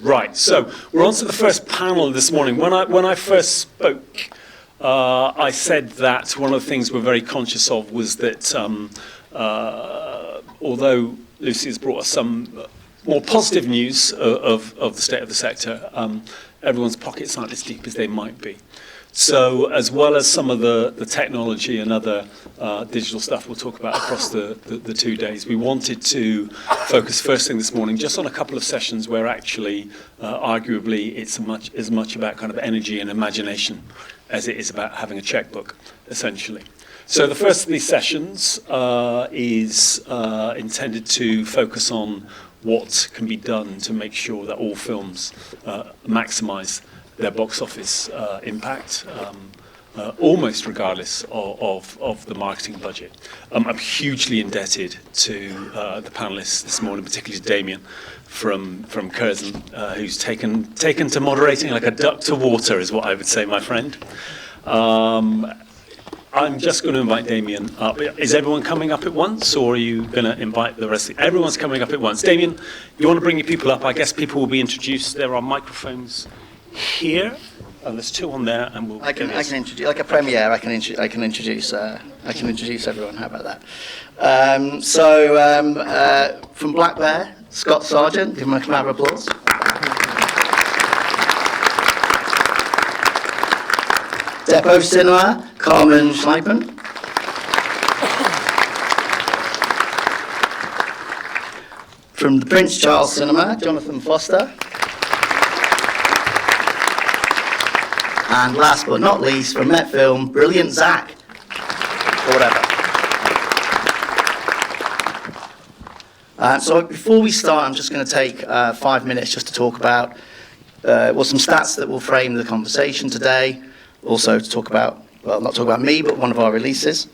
Right, so we're on to the first panel this morning. When I first spoke, I said that one of the things we're very conscious of was that although Lucy has brought us some more positive news of the state of the sector, everyone's pockets aren't as deep as they might be. So as well as some of the technology and other digital stuff we'll talk about across the 2 days, we wanted to focus first thing this morning just on a couple of sessions where actually, arguably, it's as much about kind of energy and imagination as it is about having a checkbook, essentially. So the first of these sessions is intended to focus on what can be done to make sure that all films maximise their box office impact, almost regardless of the marketing budget. I'm hugely indebted to the panelists this morning, particularly to Damien from Curzon, who's taken to moderating like a duck to water, is what I would say, my friend. I'm just going to invite Damien up. Is everyone coming up at once, or are you going to invite the rest? Everyone's coming up at once. Damien, you want to bring your people up? I guess people will be introduced. There are microphones here, and there's 2 on there, and we'll. I can introduce, like a premiere. I can introduce everyone. How about that? From Black Bear, Scott Sargent. Give him a clap of applause. Depot Cinema, Carmen Schleipen. From the Prince Charles Cinema, Jonathan Foster. And last but not least, from Met Film, brilliant Zach. Or whatever. So before we start, I'm just going to take 5 minutes just to talk about some stats that will frame the conversation today. Also to talk about, well, not talk about me, but one of our releases.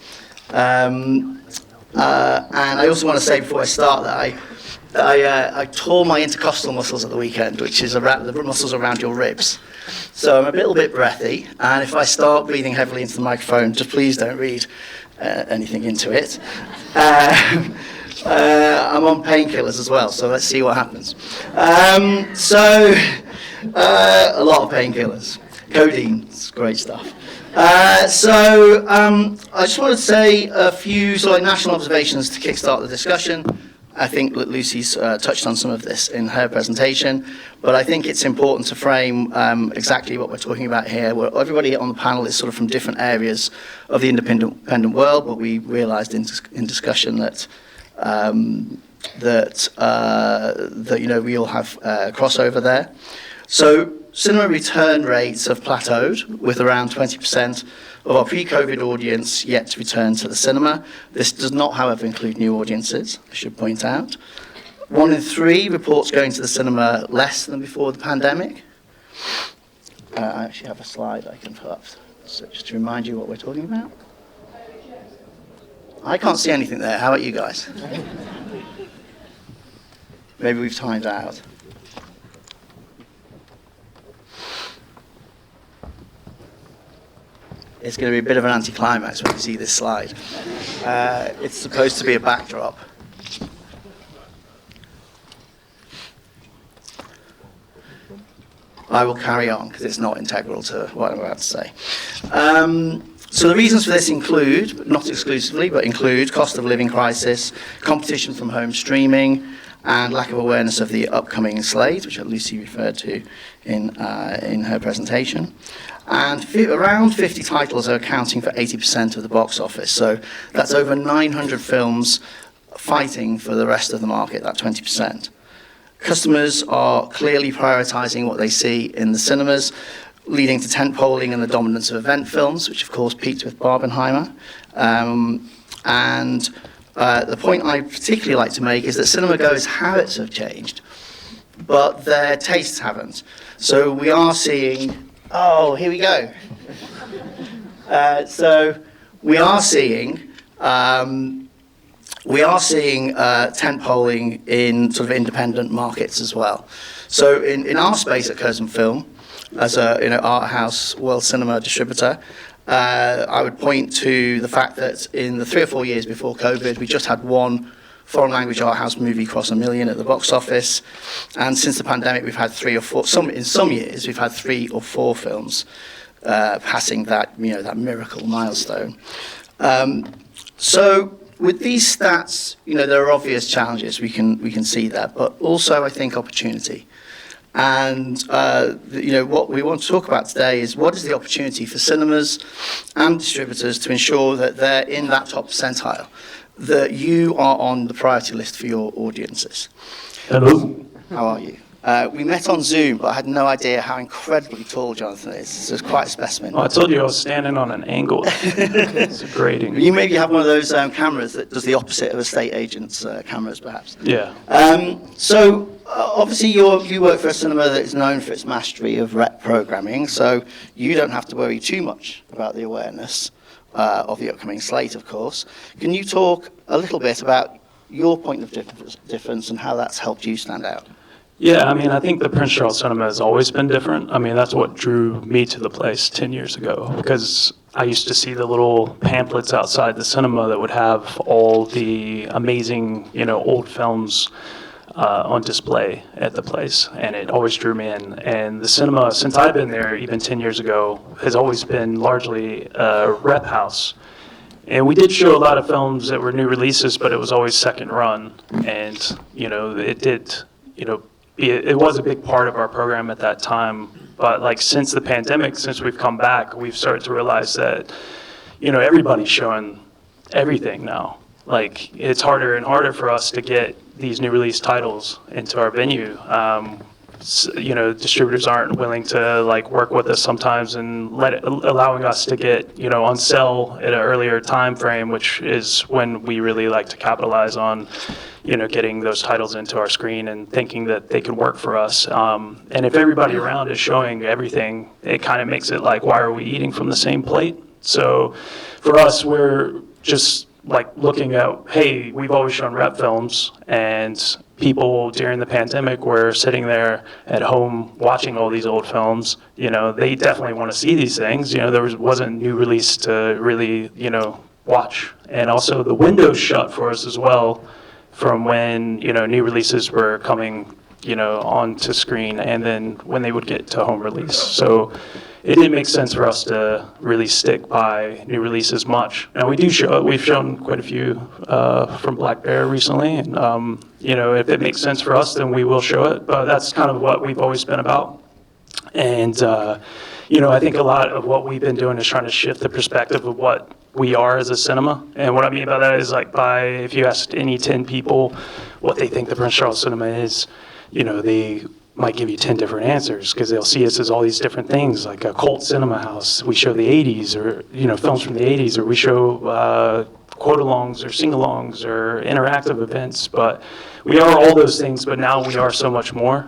And I also want to say before I start that I tore my intercostal muscles at the weekend, which is around the muscles around your ribs. So I'm a little bit breathy, and if I start breathing heavily into the microphone, just please don't read anything into it. I'm on painkillers as well, so let's see what happens. A lot of painkillers. Codeine, it's great stuff. I just want to say a few sort of national observations to kickstart the discussion. I think that Lucy's touched on some of this in her presentation, but I think it's important to frame exactly what we're talking about here. Everybody on the panel is sort of from different areas of the independent world, but we realised in discussion that you know, we all have crossover there. So cinema return rates have plateaued, with around 20% of our pre-COVID audience yet to return to the cinema. This does not, however, include new audiences, I should point out. 1 in 3 reports going to the cinema less than before the pandemic. I actually have a slide I can put up, so just to remind you what we're talking about. I can't see anything there. How about you guys? Maybe we've timed out. It's going to be a bit of an anticlimax when you see this slide. It's supposed to be a backdrop. I will carry on because it's not integral to what I'm about to say. So the reasons for this include, not exclusively, but include cost of living crisis, competition from home streaming, and lack of awareness of the upcoming slate, which Lucy referred to in her presentation. And around 50 titles are accounting for 80% of the box office. So that's over 900 films fighting for the rest of the market, that 20%. Customers are clearly prioritizing what they see in the cinemas, leading to tentpoling and the dominance of event films, which of course peaked with Barbenheimer. The point I particularly like to make is that cinema-goers' habits have changed, but their tastes haven't. So we are seeing... Oh, here we go. We are seeing tentpoling in sort of independent markets as well. So in our space at Curzon Film, as a art house world cinema distributor, I would point to the fact that in the 3 or 4 years before COVID, we just had one Foreign language art house movie crossed 1 million at the box office. And since the pandemic, we've had 3 or 4, in some years, we've had 3 or 4 films passing that, that miracle milestone. So with these stats, there are obvious challenges. We can see that, but also I think opportunity. And what we want to talk about today is what is the opportunity for cinemas and distributors to ensure that they're in that top percentile, that you are on the priority list for your audiences. Hello. How are you? We met on Zoom, but I had no idea how incredibly tall Jonathan is. So it's quite a specimen. Oh, I told you I was standing on an angle. It's grading. You maybe have one of those cameras that does the opposite of estate agents' cameras, perhaps. Yeah. So obviously you work for a cinema that is known for its mastery of rep programming, so you don't have to worry too much about the awareness of the upcoming slate, of course. Can you talk a little bit about your point of difference and how that's helped you stand out? Yeah, I think the Prince Charles Cinema has always been different. That's what drew me to the place 10 years ago, because I used to see the little pamphlets outside the cinema that would have all the amazing, old films on display at the place, and it always drew me in. And the cinema, since I've been there, even 10 years ago, has always been largely a rep house. And we did show a lot of films that were new releases, but it was always second run. And, it did, it was a big part of our program at that time. But since the pandemic, since we've come back, we've started to realize that, everybody's showing everything now. It's harder and harder for us to get these new release titles into our venue. Distributors aren't willing to work with us sometimes and allowing us to get on sale at an earlier time frame, which is when we really like to capitalize on getting those titles into our screen and thinking that they can work for us. And if everybody around is showing everything, it kind of makes it why are we eating from the same plate? So for us, we're just looking at, hey, we've always shown rep films, and people during the pandemic were sitting there at home watching all these old films. They definitely want to see these things. There wasn't new release to really, watch. And also the window's shut for us as well from when, new releases were coming, onto screen, and then when they would get to home release. So it didn't make sense for us to really stick by new releases much. Now we've shown quite a few from Black Bear recently, and if it makes sense for us, then we will show it. But that's kind of what we've always been about. And I think a lot of what we've been doing is trying to shift the perspective of what we are as a cinema. And what I mean by that is if you asked any 10 people what they think the Prince Charles Cinema is, they might give you 10 different answers, because they'll see us as all these different things, like a cult cinema house. We show the 80s, or films from the 80s, or we show quote-alongs or sing-alongs or interactive events. But we are all those things, but now we are so much more.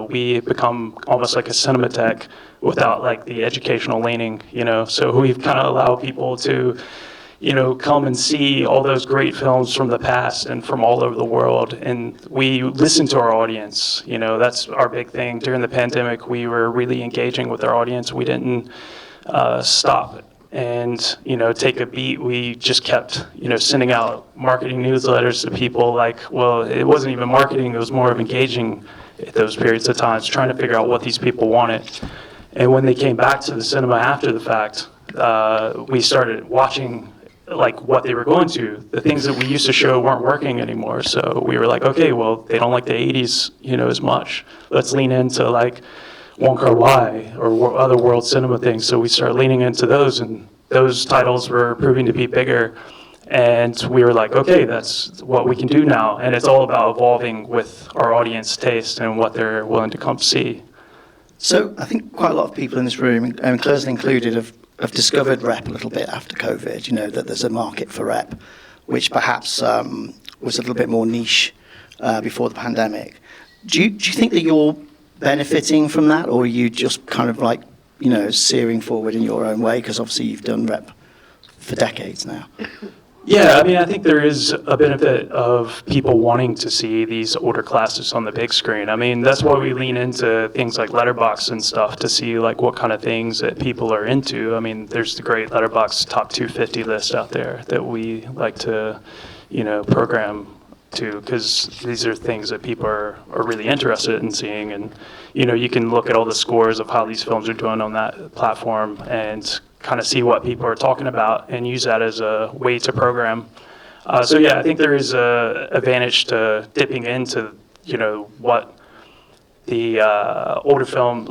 We have become almost like a cinematheque without the educational leaning, So we've kind of allowed people to come and see all those great films from the past and from all over the world. And we listen to our audience. That's our big thing. During the pandemic, we were really engaging with our audience. We didn't stop and, take a beat. We just kept, sending out marketing newsletters to people. It wasn't even marketing. It was more of engaging at those periods of times, trying to figure out what these people wanted. And when they came back to the cinema after the fact, we started watching what they were going to. The things that we used to show weren't working anymore. So we were okay, well, they don't like the 80s, as much. Let's lean into Wong Kar-wai or other world cinema things. So we started leaning into those, and those titles were proving to be bigger. And we were okay, that's what we can do now. And it's all about evolving with our audience taste and what they're willing to come see. So I think quite a lot of people in this room, and Closely included, have discovered rep a little bit after COVID, that there's a market for rep, which perhaps was a little bit more niche before the pandemic. Do you think that you're benefiting from that, or are you just kind of searing forward in your own way? Because obviously you've done rep for decades now. Yeah, I think there is a benefit of people wanting to see these older classics on the big screen. That's why we lean into things like Letterboxd and stuff to see what kind of things that people are into. There's the great Letterboxd top 250 list out there that we like to, program too, because these are things that people are really interested in seeing. And, you know, you can look at all the scores of how these films are doing on that platform and kind of see what people are talking about and use that as a way to program. So yeah, I think there is a advantage to dipping into, you know, what the older films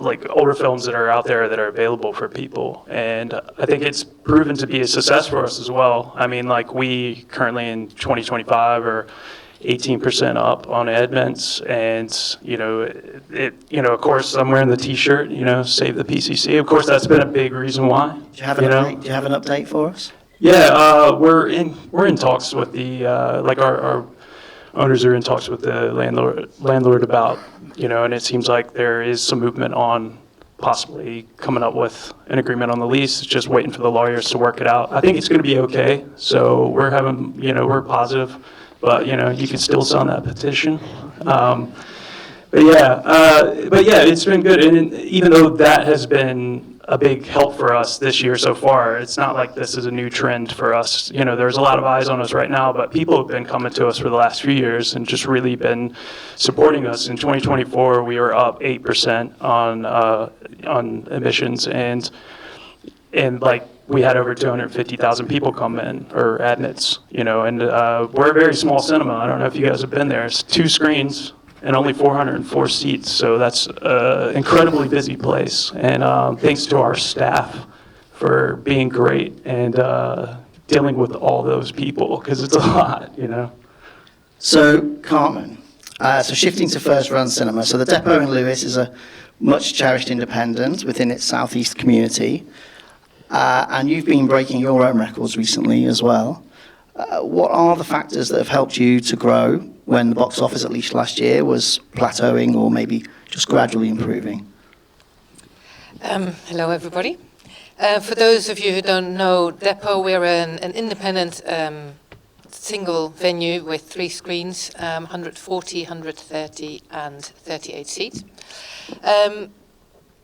that are out there that are available for people. And I think it's proven to be a success for us as well. I mean, like, we currently in 2025 are 18% up on admins, and you know, of course, I'm wearing the T-shirt, you know, save the PCC. Of course, that's been a big reason why. Do you have an update? Do you have an update for us? Yeah, we're in talks with the our owners are in talks with the landlord about, you know, and it seems like there is some movement on possibly coming up with an agreement on the lease. It's just waiting for the lawyers to work it out. I think it's going to be okay. So we're we're positive, but you know, you can still sign that petition. But yeah, it's been good. And even though that has been a big help for us this year so far, it's not like this is a new trend for us. You know, there's a lot of eyes on us right now, but people have been coming to us for the last few years and just really been supporting us. In 2024, we were up 8% on admissions, and like, we had over 250,000 people come in, or admits, you know, and we're a very small cinema. I don't know if you guys have been there. It's 2 screens and only 404 seats, so that's an incredibly busy place. And thanks to our staff for being great and dealing with all those people, because it's a lot, you know. So, Carmen, so shifting to First Run Cinema. So the Depot in Lewes is a much cherished independent within its southeast community. And you've been breaking your own records recently as well. What are the factors that have helped you to grow when the box office, at least last year, was plateauing or maybe just gradually improving? Hello, everybody. For those of you who don't know, Depot, we're an independent single venue with 3 screens, 140, 130 and 38 seats.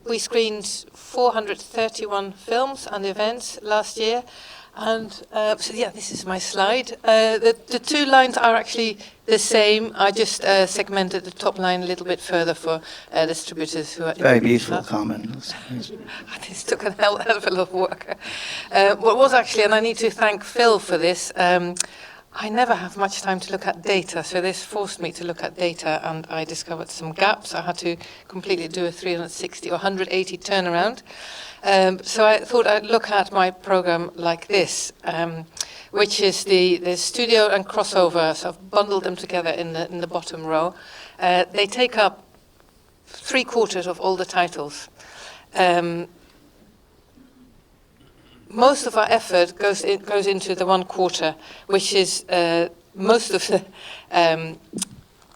We screened 431 films and events last year. And so yeah, this is my slide. The 2 lines are actually the same. I just segmented the top line a little bit further for distributors who are... Very beautiful, Carmen. This took a hell of a lot of work. What was actually, and I need to thank Phil for this, I never have much time to look at data, so this forced me to look at data, and I discovered some gaps. I had to completely do a 360 or 180 turnaround. So I thought I'd look at my program like this, which is the studio and crossover. So I've bundled them together in the bottom row. They take up 3/4 of all the titles. Most of our effort goes into the 1/4, which is most of the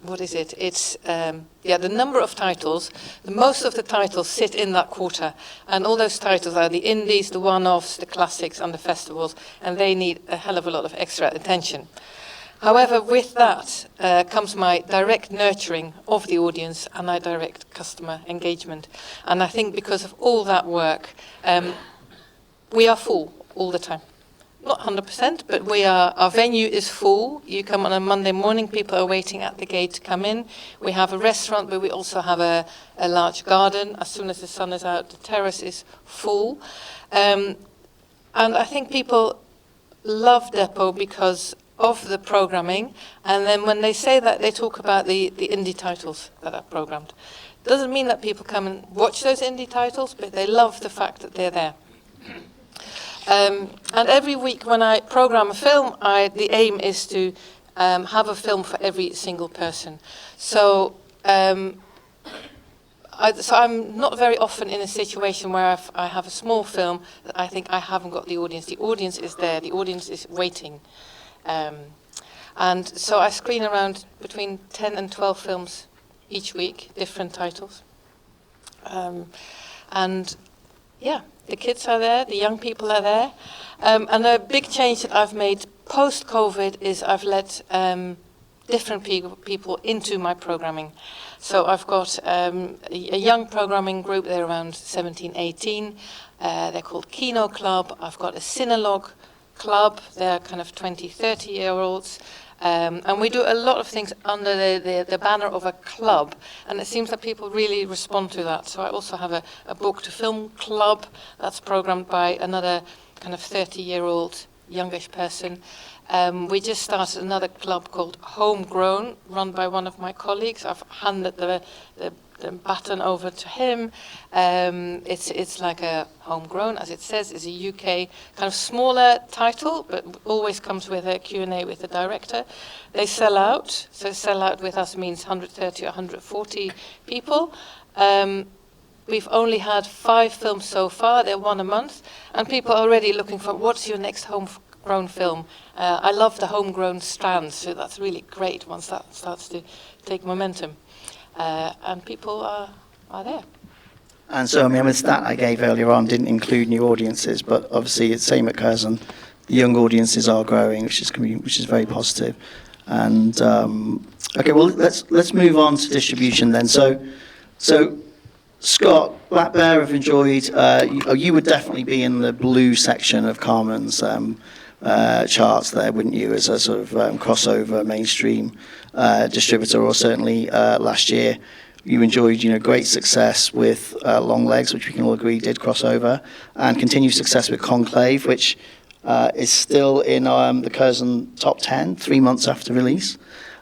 what is it? It's the number of titles. Most of the titles sit in that quarter, and all those titles are the indies, the one-offs, the classics, and the festivals, and they need a hell of a lot of extra attention. However, with that comes my direct nurturing of the audience and my direct customer engagement. And I think because of all that work, we are full all the time. Not 100%, but our venue is full. You come on a Monday morning, people are waiting at the gate to come in. We have a restaurant, but we also have a large garden. As soon as the sun is out, the terrace is full. And I think people love Depot because of the programming. And then when they say that, they talk about the indie titles that are programmed. Doesn't mean that people come and watch those indie titles, but they love the fact that they're there. And every week when I program a film, the aim is to have a film for every single person. So, I'm not very often in a situation where I have a small film that I think I haven't got the audience. The audience is there. The audience is waiting. And so I screen around between 10 and 12 films each week, different titles. And yeah. The kids are there, the young people are there. And a big change that I've made post-COVID is I've let different people into my programming. So I've got a young programming group, they're around 17, 18. They're called Kino Club. I've got a Cinelogue Club, they're kind of 20, 30-year-olds. And we do a lot of things under the banner of a club, and it seems that people really respond to that. So I also have a book to film club that's programmed by another kind of 30-year-old youngish person. We just started another club called Homegrown, run by one of my colleagues. I've handed the baton over to him. It's like a Homegrown, as it says, is a UK kind of smaller title, but always comes with a Q&A with the director. They sell out, so sell out with us means 130 or 140 people. We've only had 5 films so far, they're one a month, and people are already looking for what's your next homegrown film. I love the homegrown strand, so that's really great once that starts to take momentum. And people are there. And so, I mean, the stat I gave earlier on didn't include new audiences, but obviously it's same at Curzon. The young audiences are growing, which is very positive. And okay, well, let's move on to distribution then. So Scott, Black Bear have enjoyed. You would definitely be in the blue section of Carmen's charts there, wouldn't you, as a sort of crossover mainstream distributor, or certainly last year you enjoyed, great success with Long Legs, which we can all agree did cross over, and continued success with Conclave, which is still in the Curzon top 10, 3 months after release.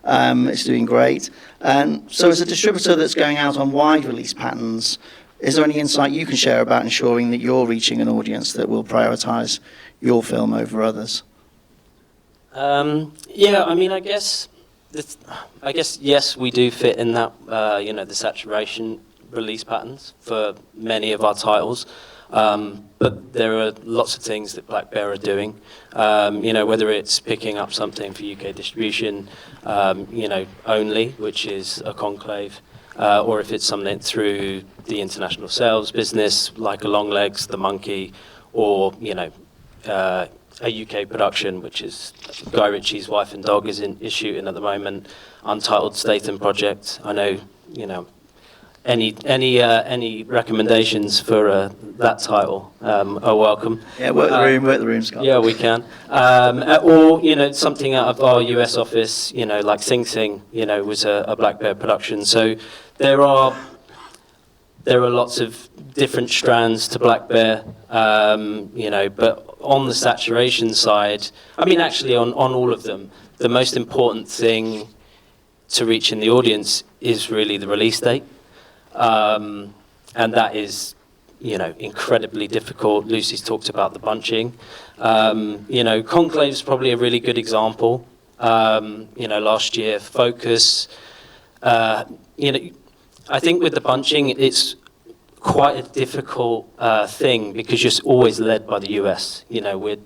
It's doing great. And so as a distributor that's going out on wide release patterns, is there any insight you can share about ensuring that you're reaching an audience that will prioritise your film over others? Yeah, I mean, I guess yes, we do fit in that, the saturation release patterns for many of our titles. But there are lots of things that Black Bear are doing, whether it's picking up something for UK distribution, only, which is a Conclave, or if it's something through the international sales business, like a Long Legs, The Monkey, or, a UK production, which is Guy Ritchie's Wife and Dog is shooting at the moment, Untitled Statham Project. I know, any recommendations for that title are welcome. Yeah, work the room, Scott. Yeah, we can. Or, something out of our US office, like Sing Sing, was a Black Bear production. So there are lots of different strands to Black Bear, but on the saturation side, I mean, actually on all of them, the most important thing to reaching the audience is really the release date. And that is, incredibly difficult. Lucy's talked about the bunching. Conclave's probably a really good example. Last year, Focus. I think with the bunching, it's quite a difficult thing because you're always led by the US. We're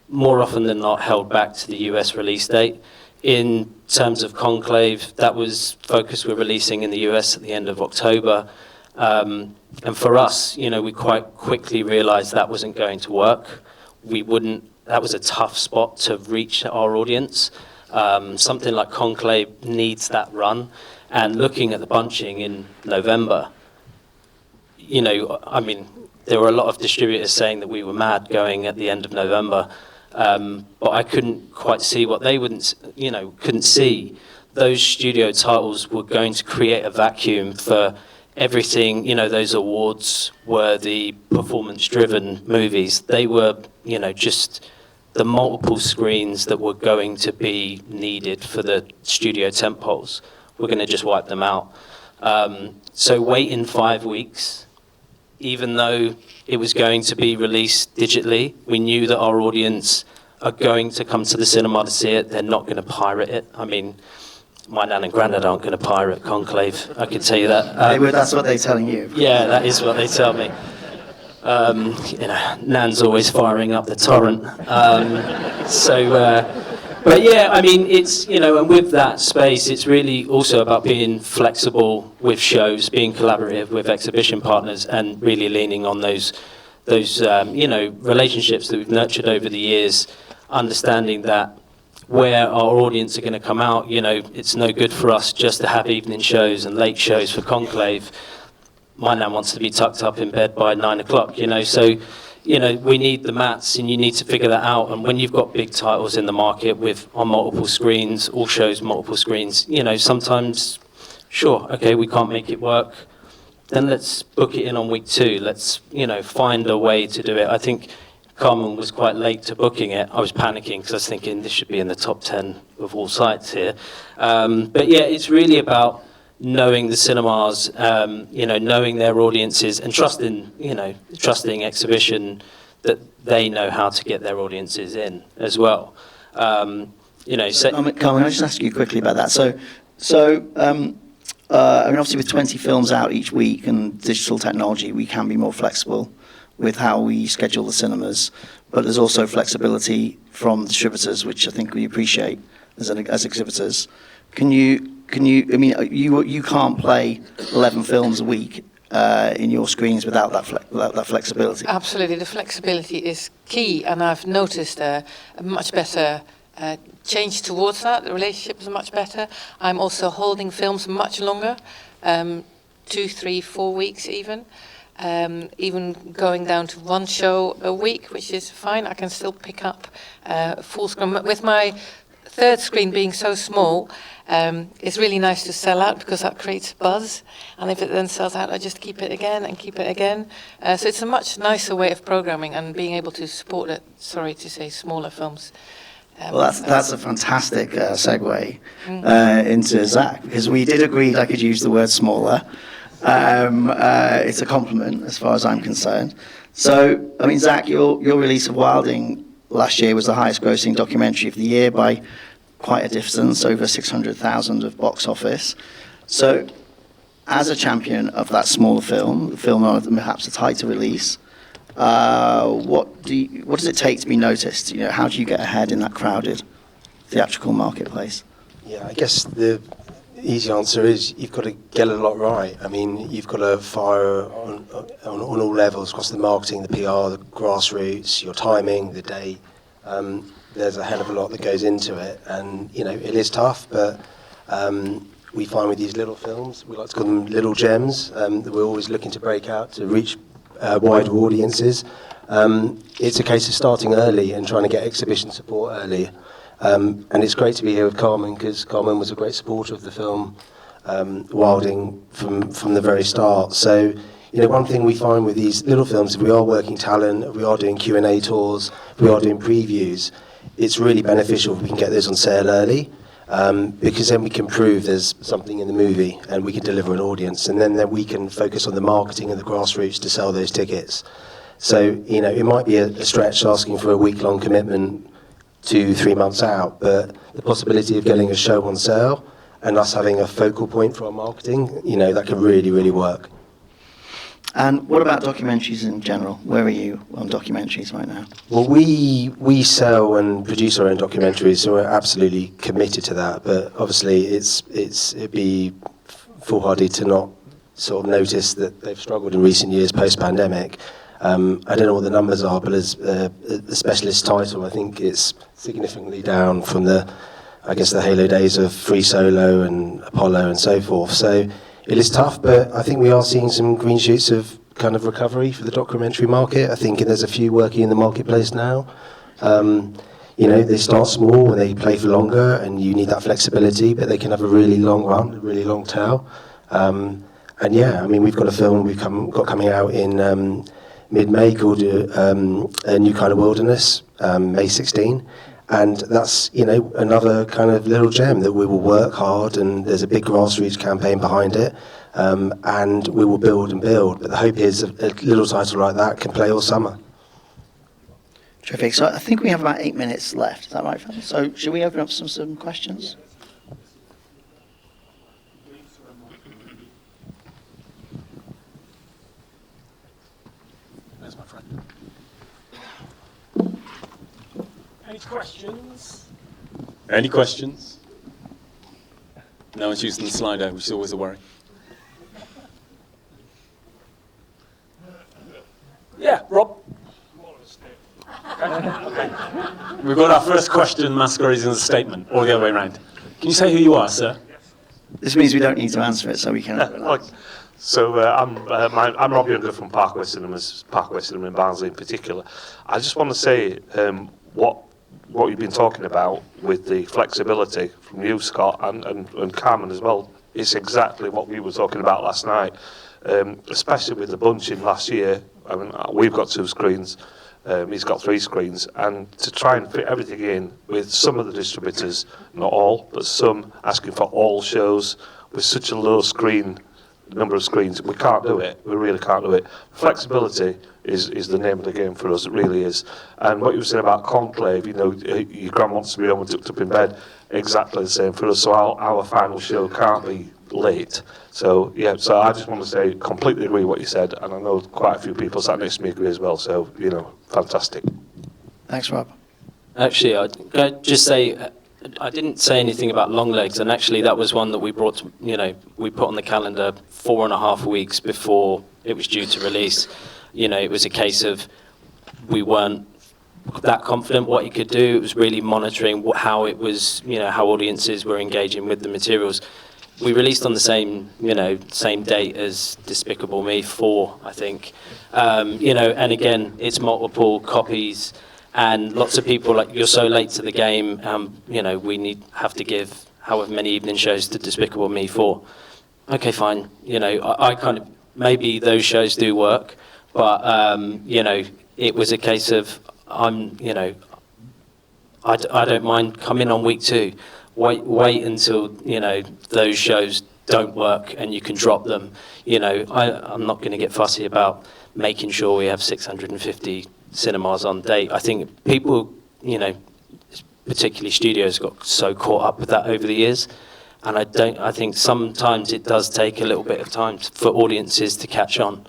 more often than not held back to the US release date. In terms of Conclave, that was Focus we're releasing in the US at the end of October. And for us, we quite quickly realized that wasn't going to work. That was a tough spot to reach our audience. Something like Conclave needs that run. And looking at the bunching in November, there were a lot of distributors saying that we were mad going at the end of November. But I couldn't quite see what they couldn't see. Those studio titles were going to create a vacuum for everything. Those awards were the performance-driven movies. They were, just the multiple screens that were going to be needed for the studio tentpoles. We're going to just wipe them out. So waiting 5 weeks, even though it was going to be released digitally, we knew that our audience are going to come to the cinema to see it. They're not going to pirate it. I mean, my nan and granddad aren't going to pirate Conclave, I can tell you that. That's what they're telling you. Yeah, that is what they tell me. Nan's always firing up the torrent. But yeah, I mean, it's, and with that space, it's really also about being flexible with shows, being collaborative with exhibition partners, and really leaning on those relationships that we've nurtured over the years, understanding that where our audience are going to come out, it's no good for us just to have evening shows and late shows for Conclave. My nan wants to be tucked up in bed by 9 o'clock, so we need the maths, and you need to figure that out. And when you've got big titles in the market on multiple screens, all shows multiple screens, sometimes, sure, okay, we can't make it work. Then let's book it in on week 2. Let's, find a way to do it. I think Carmen was quite late to booking it. I was panicking because I was thinking this should be in the top 10 of all sites here. But yeah, it's really about knowing the cinemas, knowing their audiences, and trusting exhibition that they know how to get their audiences in as well. Carmen, can I just ask you quickly about that? Obviously with 20 films out each week and digital technology, we can be more flexible with how we schedule the cinemas, but there's also flexibility from distributors, which I think we appreciate as exhibitors. You can't play 11 films a week in your screens without that flexibility. Absolutely, the flexibility is key, and I've noticed a much better change towards that. The relationship is much better. I'm also holding films much longer, 2, 3, 4 weeks even. Even going down to 1 show a week, which is fine. I can still pick up full screen. With my third screen being so small, it's really nice to sell out because that creates buzz. And if it then sells out, I just keep it again and keep it again. So it's a much nicer way of programming and being able to support it, smaller films. Well, that's a fantastic segue into Zach, because we did agree I could use the word smaller. It's a compliment as far as I'm concerned. So, Zach, your release of Wilding last year was the highest grossing documentary of the year by quite a distance, over 600,000 of box office. So, as a champion of that smaller film, the film on perhaps a tighter release, what does it take to be noticed? How do you get ahead in that crowded theatrical marketplace? Yeah, I guess the easy answer is you've got to get a lot right. You've got to fire on all levels, across the marketing, the PR, the grassroots, your timing, the day. There's a hell of a lot that goes into it, and it is tough, but we find with these little films, we like to call them little gems, that we're always looking to break out to reach wider audiences. It's a case of starting early and trying to get exhibition support early. And it's great to be here with Carmen, because Carmen was a great supporter of the film Wilding from the very start. So, one thing we find with these little films, if we are working talent, if we are doing Q&A tours, if we are doing previews, it's really beneficial if we can get those on sale early, because then we can prove there's something in the movie and we can deliver an audience, and then we can focus on the marketing and the grassroots to sell those tickets. So, it might be a stretch asking for a week-long commitment 2-3 months out, but the possibility of getting a show on sale and us having a focal point for our marketing, that can really, really work. And what about documentaries in general? Where are you on documentaries right now? Well, we sell and produce our own documentaries, so we're absolutely committed to that. But obviously, it'd be foolhardy to not sort of notice that they've struggled in recent years post-pandemic. I don't know what the numbers are, but as the specialist title, I think it's significantly down from the halo days of Free Solo and Apollo and so forth. So it is tough, but I think we are seeing some green shoots of kind of recovery for the documentary market. I think there's a few working in the marketplace now. They start small and they play for longer, and you need that flexibility, but they can have a really long run, a really long tail. We've got a film we've got coming out in mid-May called A New Kind of Wilderness, May 16. And that's, another kind of little gem that we will work hard, and there's a big grassroots campaign behind it, and we will build and build. But the hope is a little title like that can play all summer. Terrific. So I think we have about 8 minutes left. Is that right, fellas? So should we open up some questions? There's my friend. Any questions? Any questions? No one's using the Slido, which is always a worry. Yeah, Rob. Okay. We've got our first question masquerading as a statement, or the other way around. Can you say who you are, sir? This means we don't need to answer it, so we can. So I'm Rob Younger from Parkway Cinemas, Parkway Cinema in Barnsley in particular. I just want to say what you've been talking about with the flexibility from you, Scott, and Carmen as well. It's exactly what we were talking about last night, especially with the bunching last year. I mean, we've got 2 screens. He's got 3 screens, and to try and fit everything in with some of the distributors, not all, but some asking for all shows with such a low number of screens, we can't do it. We really can't do it. Flexibility is the name of the game for us. It really is. And what you were saying about conclave, your gran wants to be home and tucked up in bed. Exactly the same for us. So our final show can't be late. So yeah. So I just want to say, completely agree with what you said, and I know quite a few people sat next to me agree as well. So fantastic. Thanks, Rob. Actually, I'd just say I didn't say anything about long legs, and actually that was one that we brought, we put on the calendar 4.5 weeks before it was due to release. It was a case of we weren't that confident what it could do. It was really monitoring how it was, how audiences were engaging with the materials. We released on the same date as Despicable Me 4, I think. And again, it's multiple copies. And lots of people like, you're so late to the game, we have to give however many evening shows to Despicable Me 4. Okay, fine. I kind of, maybe those shows do work, but, it was a case of, I don't mind coming on week 2. Wait until, those shows don't work and you can drop them. I'm not going to get fussy about making sure we have 650 cinemas on date. I think people, particularly studios, got so caught up with that over the years, and I think sometimes it does take a little bit of time for audiences to catch on,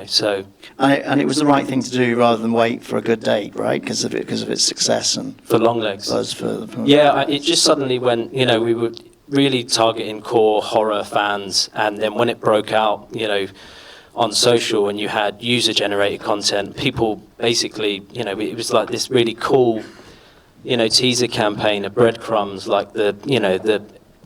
so. And it was the right thing to do rather than wait for a good date, right? Because of its success and for long legs. It just suddenly went. We were really targeting core horror fans, and then when it broke out, on social, and you had user-generated content, people basically, it was like this really cool, teaser campaign of breadcrumbs, like the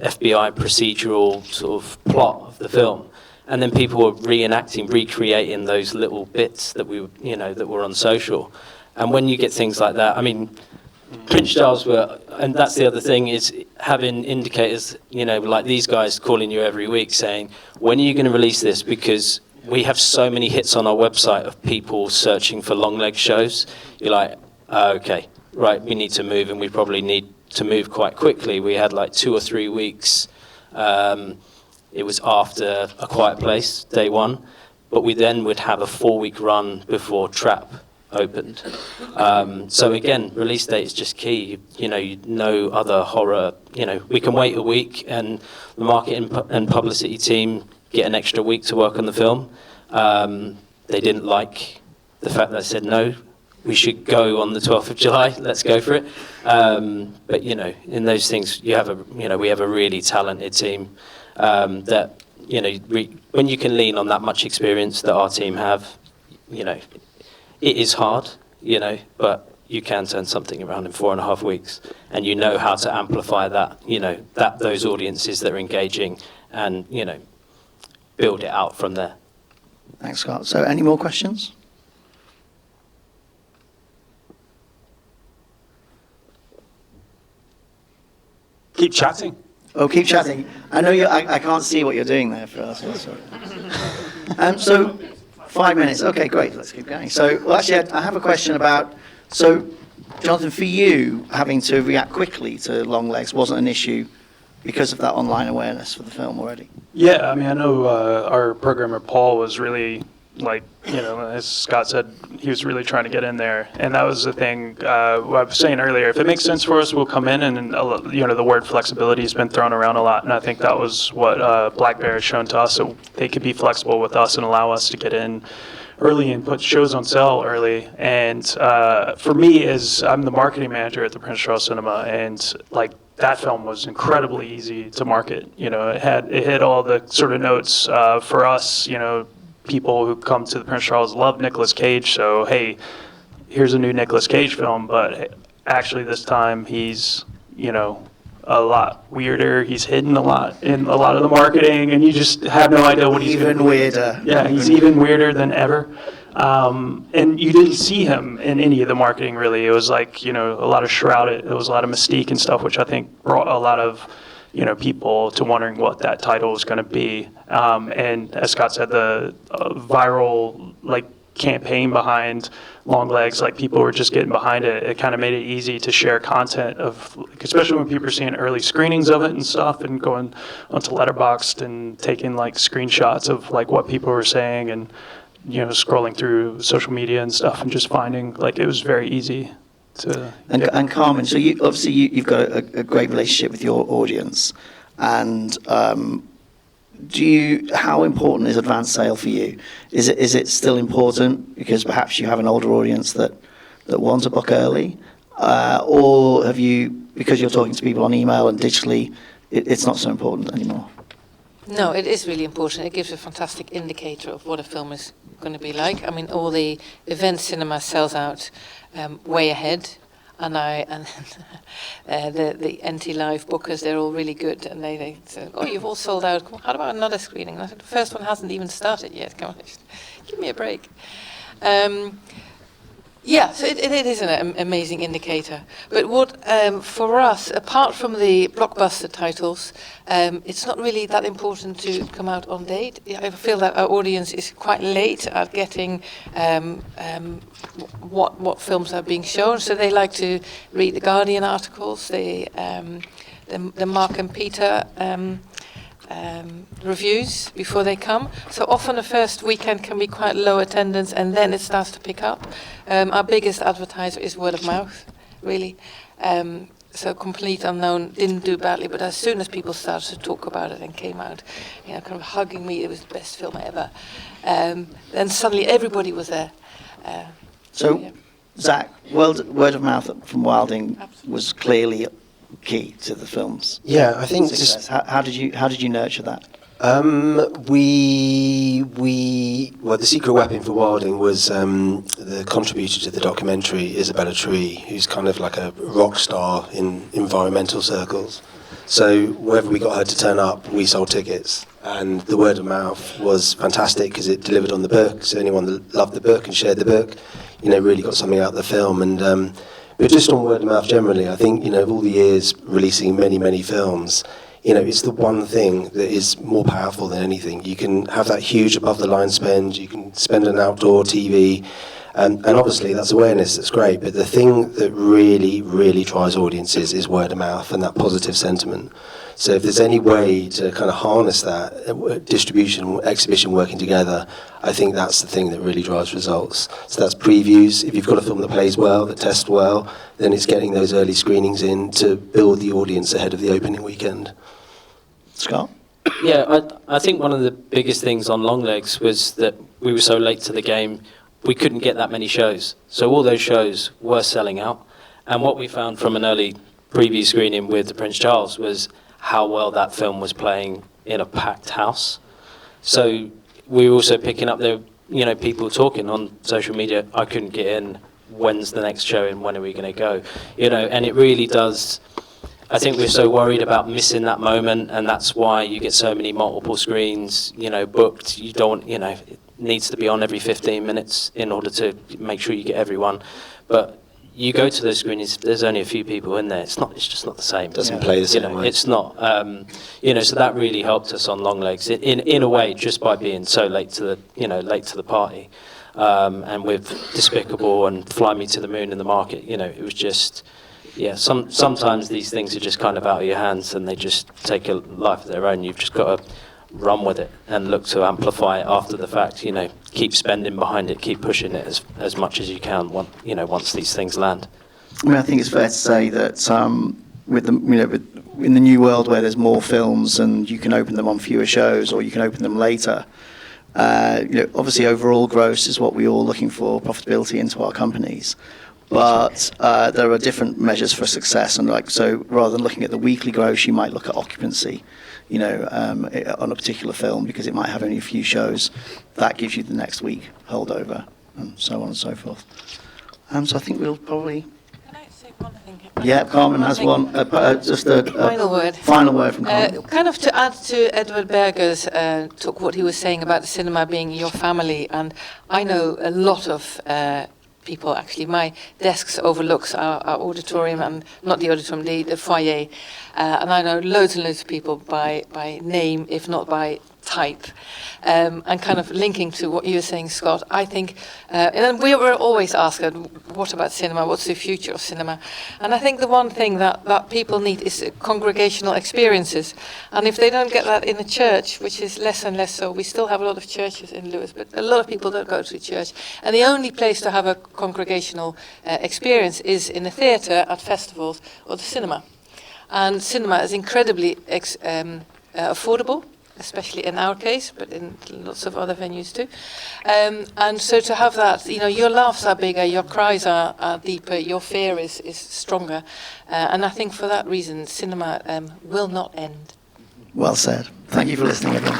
FBI procedural sort of plot of the film, and then people were recreating those little bits that that were on social, and when you get things like that, I mean, Prince Charles were, and that's the other thing, is having indicators, like these guys calling you every week saying, when are you going to release this? Because we have so many hits on our website of people searching for long leg shows. You're like, okay, right, we need to move, and we probably need to move quite quickly. We had like 2 or 3 weeks. It was after A Quiet Place, day 1, but we then would have a 4-week run before Trap opened. So again, release date is just key. Other horror, we can wait a week, and the marketing and publicity team get an extra week to work on the film. They didn't like the fact that I said, no, we should go on the 12th of July, let's go for it. But, in those things, we have a really talented team that, when you can lean on that much experience that our team have, it is hard, but you can turn something around in 4.5 weeks, and how to amplify that, those audiences that are engaging, and, build it out from there. Thanks, Scott. So any more questions? Keep chatting. Oh, keep chatting. I know I can't see what you're doing there for us. Sorry. So 5 minutes. Okay, great. Let's keep going. So, actually, I have a question about, Jonathan, for you, having to react quickly to long legs wasn't an issue because of that online awareness for the film already? Yeah, I mean, I know our programmer Paul was really, as Scott said, he was really trying to get in there. And that was the thing what I was saying earlier. If it makes sense for us, we'll come in, and, the word flexibility has been thrown around a lot. And I think that was what Black Bear has shown to us, so they could be flexible with us and allow us to get in early and put shows on sale early. And for me, I'm the marketing manager at the Prince Charles Cinema, and that film was incredibly easy to market. It hit all the sort of notes for us. People who come to the Prince Charles love Nicolas Cage, so hey, here's a new Nicolas Cage film, but actually this time he's a lot weirder. He's hidden a lot in a lot of the marketing, and you just have no idea what he's Even gonna do. weirder. Yeah, he's even weirder than ever. And you didn't see him in any of the marketing, really. It was like, a lot of shrouded, it was a lot of mystique and stuff, which I think brought a lot of, people to wondering what that title was going to be. And as Scott said, the viral, campaign behind Long Legs, people were just getting behind it. It kind of made it easy to share content of, especially when people are seeing early screenings of it and stuff, and going onto Letterboxd and taking screenshots of what people were saying, and scrolling through social media and stuff, and just finding it was very easy to. And Carmen, so you've got a great relationship with your audience, and how important is advance sale for you? Is it still important because perhaps you have an older audience that want a book early, or have you, because you're talking to people on email and digitally, it's not so important anymore? No, it is really important. It gives a fantastic indicator of what a film is going to be like. I mean, all the event cinema sells out way ahead, and the NT Live bookers, they're all really good, and they say, "Oh, you've all sold out. Come on, how about another screening?" And I said, "The first one hasn't even started yet. Come on, just give me a break." Yeah, so it is an amazing indicator. But what, for us, apart from the blockbuster titles, it's not really that important to come out on date. I feel that our audience is quite late at getting what films are being shown. So they like to read the Guardian articles, the Mark and Peter reviews before they come. So often the first weekend can be quite low attendance, and then it starts to pick up. Our biggest advertiser is word of mouth, really. So Complete Unknown didn't do badly, but as soon as people started to talk about it and came out, kind of hugging me, it was the best film ever. Then suddenly everybody was there. Yeah. Zach, word of mouth from Wilding was clearly key to the film's I think success. How did you nurture that? The secret weapon for Wilding was the contributor to the documentary, Isabella Tree, who's kind of like a rock star in environmental circles. So wherever we got her to turn up, we sold tickets. And the word of mouth was fantastic because it delivered on the book. So anyone that loved the book and shared the book, really got something out of the film. And but just on word of mouth generally, I think, of all the years releasing many, many films, it's the one thing that is more powerful than anything. You can have that huge above-the-line spend, you can spend an outdoor TV, and obviously that's awareness, that's great, but the thing that really, really drives audiences is word of mouth and that positive sentiment. So if there's any way to kind of harness that, distribution, exhibition working together, I think that's the thing that really drives results. So that's previews. If you've got a film that plays well, that tests well, then it's getting those early screenings in to build the audience ahead of the opening weekend. Scott? Yeah, I think one of the biggest things on Long Legs was that we were so late to the game, we couldn't get that many shows. So all those shows were selling out. And what we found from an early preview screening with the Prince Charles was how well that film was playing in a packed house. So we were also picking up the, people talking on social media, I couldn't get in, when's the next show and when are we going to go? And it really does, I think we're so worried about missing that moment, and that's why you get so many multiple screens, booked. You don't, it needs to be on every 15 minutes in order to make sure you get everyone. But you go to those screenings, there's only a few people in there. It's just not the same. Doesn't play the same way. It's not. So that really helped us on Long Legs in a way, just by being so late to the party, and with Despicable and Fly Me to the Moon in the market. It was just, sometimes these things are just kind of out of your hands and they just take a life of their own. You've just got to run with it and look to amplify it after the fact. Keep spending behind it, keep pushing it as much as you can. Once these things land. I think it's fair to say that in the new world where there's more films and you can open them on fewer shows or you can open them later. Obviously overall gross is what we're all looking for, profitability into our companies. But there are different measures for success, and so rather than looking at the weekly gross, you might look at occupancy. On a particular film, because it might have only a few shows, that gives you the next week holdover, and so on and so forth. So I think we'll probably... Can I say One thing. Yeah, Carmen has one. Just a Final word. Final word from Carmen. Kind of to add to Edward Berger's talk, what he was saying about the cinema being your family, and I know a lot of people, actually. My desk overlooks our auditorium, and not the auditorium, the foyer, and I know loads and loads of people by name, if not by type. And kind of linking to what you were saying, Scott, I think, and we were always asked, what about cinema? What's the future of cinema? And I think the one thing that people need is congregational experiences. And if they don't get that in a church, which is less and less so, we still have a lot of churches in Lewis, but a lot of people don't go to church. And the only place to have a congregational experience is in a theatre, at festivals, or the cinema. And cinema is incredibly affordable, especially in our case, but in lots of other venues too. And so to have that, your laughs are bigger, your cries are deeper, your fear is stronger. And I think for that reason, cinema will not end. Well said. Thank you for listening, everyone.